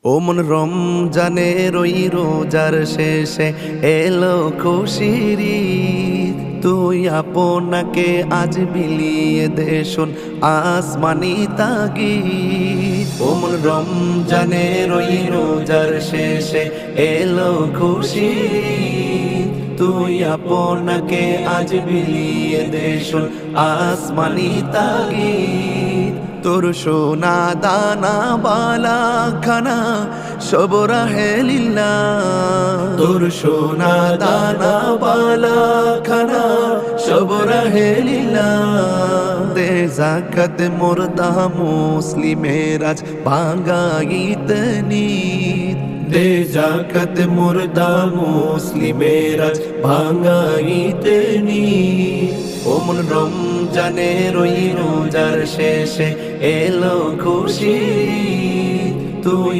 ও মন রমজানের ওই রোজার শেষে এলো খুশির ঈদ। তুই আপনাকে আজ বিলিয়ে দে শোন আসমানি তাগিদ। ও মন রমজানের ওই রোজার শেষে এলো খুশির ঈদ। তুই আপনাকে আজ বিলিয়ে দে শোন আসমানি তাগিদ। তোর সোনা দানা বালা খানা সব রাহে লিল্লাহ। তোর সোনা দানা বালা খানা সব রাহে লিল্লাহ। দে যাকাত মুর্দা মুসলিমের আজ ভাঙাইত নিত। দে যাকাত মুর্দা মুসলিমের আজ ভাঙাইত নিত। ও মন রমজানের ওই রোজার শেষে এলো খুশি তুই